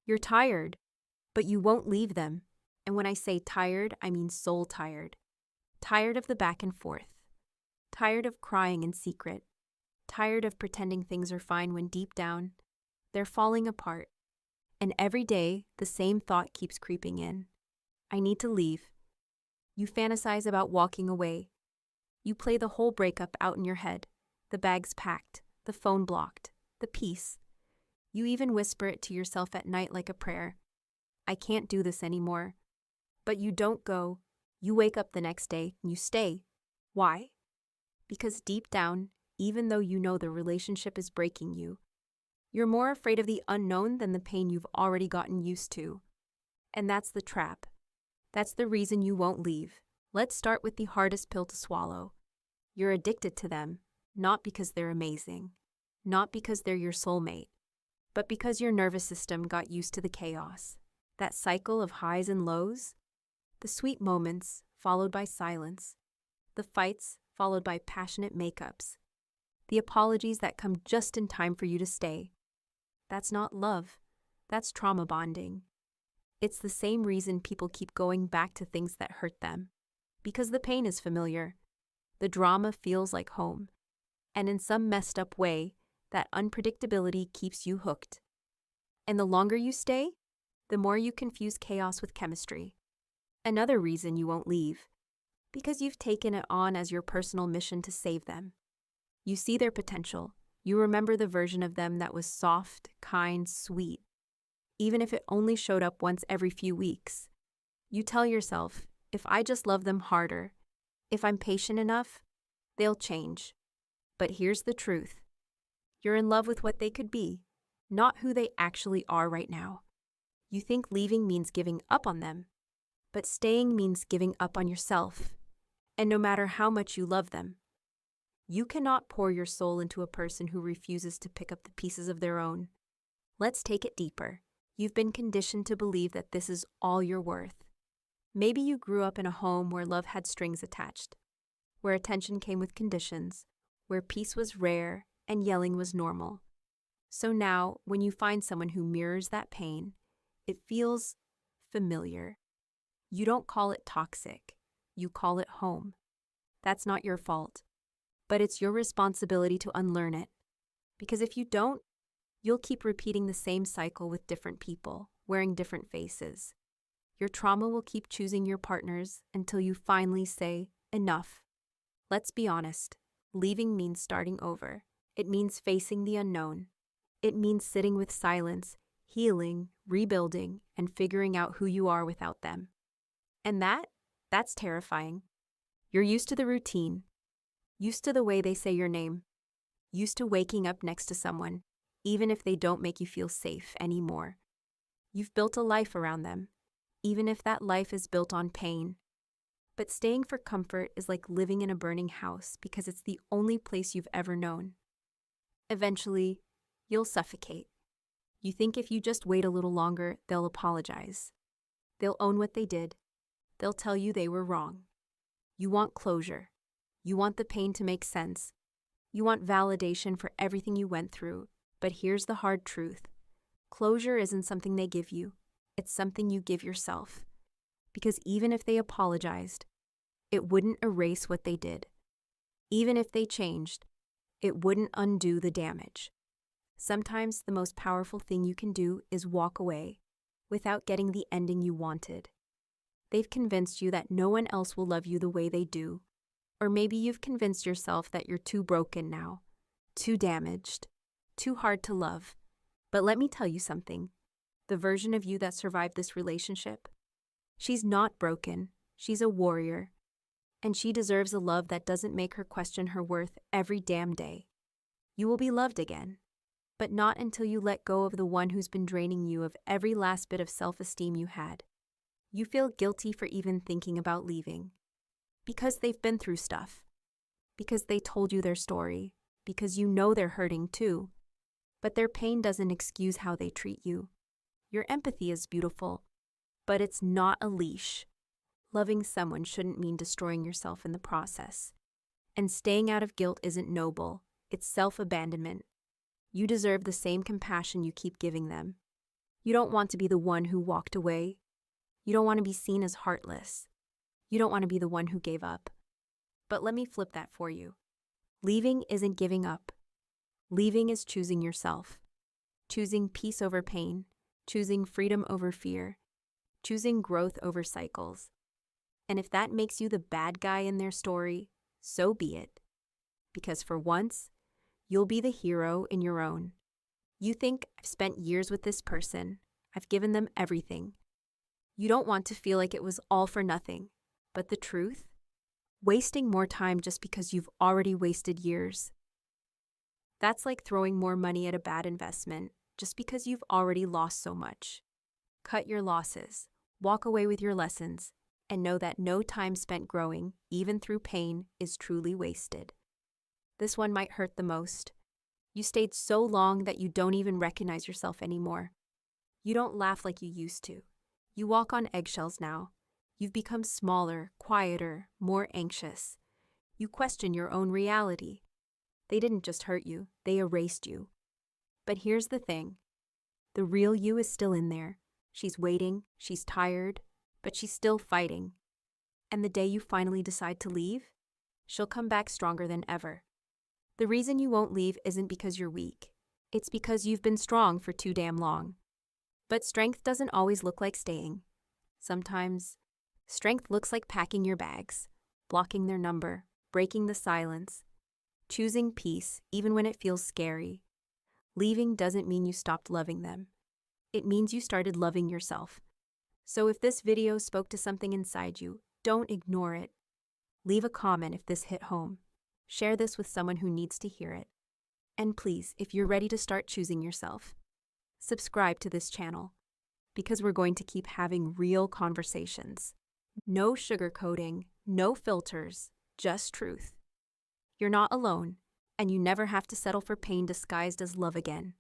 You're tired, but you won't leave them. And when I say tired, I mean soul tired. Tired of the back and forth. Tired of crying in secret. Tired of pretending things are fine when deep down, they're falling apart. And every day, the same thought keeps creeping in. I need to leave. You fantasize about walking away. You play the whole breakup out in your head. The bags packed, the phone blocked, the peace. You even whisper it to yourself at night like a prayer. I can't do this anymore. But you don't go. You wake up the next day and you stay. Why? Because deep down, even though you know the relationship is breaking you, you're more afraid of the unknown than the pain you've already gotten used to. And that's the trap. That's the reason you won't leave. Let's start with the hardest pill to swallow. You're addicted to them, not because they're amazing, not because they're your soulmate, but because your nervous system got used to the chaos. That cycle of highs and lows, the sweet moments followed by silence, the fights followed by passionate makeups, the apologies that come just in time for you to stay. That's not love. That's trauma bonding. It's the same reason people keep going back to things that hurt them. Because the pain is familiar. The drama feels like home. And in some messed up way, that unpredictability keeps you hooked. And the longer you stay, the more you confuse chaos with chemistry. Another reason you won't leave. Because you've taken it on as your personal mission to save them. You see their potential. You remember the version of them that was soft, kind, sweet. Even if it only showed up once every few weeks. You tell yourself, if I just love them harder, if I'm patient enough, they'll change. But here's the truth. You're in love with what they could be, not who they actually are right now. You think leaving means giving up on them, but staying means giving up on yourself. And no matter how much you love them, you cannot pour your soul into a person who refuses to pick up the pieces of their own. Let's take it deeper. You've been conditioned to believe that this is all you're worth. Maybe you grew up in a home where love had strings attached, where attention came with conditions, where peace was rare and yelling was normal. So now, when you find someone who mirrors that pain, it feels familiar. You don't call it toxic. You call it home. That's not your fault. But it's your responsibility to unlearn it. Because if you don't, you'll keep repeating the same cycle with different people, wearing different faces. Your trauma will keep choosing your partners until you finally say, enough. Let's be honest. Leaving means starting over. It means facing the unknown. It means sitting with silence, healing, rebuilding, and figuring out who you are without them. And that's terrifying. You're used to the routine. Used to the way they say your name. Used to waking up next to someone, even if they don't make you feel safe anymore. You've built a life around them, even if that life is built on pain. But staying for comfort is like living in a burning house because it's the only place you've ever known. Eventually, you'll suffocate. You think if you just wait a little longer, they'll apologize. They'll own what they did. They'll tell you they were wrong. You want closure. You want the pain to make sense. You want validation for everything you went through. But here's the hard truth. Closure isn't something they give you. It's something you give yourself. Because even if they apologized, it wouldn't erase what they did. Even if they changed, it wouldn't undo the damage. Sometimes the most powerful thing you can do is walk away without getting the ending you wanted. They've convinced you that no one else will love you the way they do. Or maybe you've convinced yourself that you're too broken now, too damaged, too hard to love. But let me tell you something. The version of you that survived this relationship, she's not broken. She's a warrior. And she deserves a love that doesn't make her question her worth every damn day. You will be loved again. But not until you let go of the one who's been draining you of every last bit of self-esteem you had. You feel guilty for even thinking about leaving. Because they've been through stuff. Because they told you their story. Because you know they're hurting too. But their pain doesn't excuse how they treat you. Your empathy is beautiful, but it's not a leash. Loving someone shouldn't mean destroying yourself in the process. And staying out of guilt isn't noble. It's self-abandonment. You deserve the same compassion you keep giving them. You don't want to be the one who walked away. You don't want to be seen as heartless. You don't want to be the one who gave up. But let me flip that for you. Leaving isn't giving up. Leaving is choosing yourself. Choosing peace over pain. Choosing freedom over fear. Choosing growth over cycles. And if that makes you the bad guy in their story, so be it. Because for once, you'll be the hero in your own. You think, I've spent years with this person. I've given them everything. You don't want to feel like it was all for nothing. But the truth? Wasting more time just because you've already wasted years. That's like throwing more money at a bad investment just because you've already lost so much. Cut your losses, walk away with your lessons, and know that no time spent growing, even through pain, is truly wasted. This one might hurt the most. You stayed so long that you don't even recognize yourself anymore. You don't laugh like you used to. You walk on eggshells now. You've become smaller, quieter, more anxious. You question your own reality. They didn't just hurt you, they erased you. But here's the thing. The real you is still in there. She's waiting, she's tired, but she's still fighting. And the day you finally decide to leave, she'll come back stronger than ever. The reason you won't leave isn't because you're weak. It's because you've been strong for too damn long. But strength doesn't always look like staying. Sometimes, strength looks like packing your bags, blocking their number, breaking the silence, choosing peace even when it feels scary. Leaving doesn't mean you stopped loving them. It means you started loving yourself. So if this video spoke to something inside you, don't ignore it. Leave a comment if this hit home. Share this with someone who needs to hear it. And please, if you're ready to start choosing yourself, subscribe to this channel, because we're going to keep having real conversations. No sugarcoating, no filters, just truth. You're not alone, and you never have to settle for pain disguised as love again.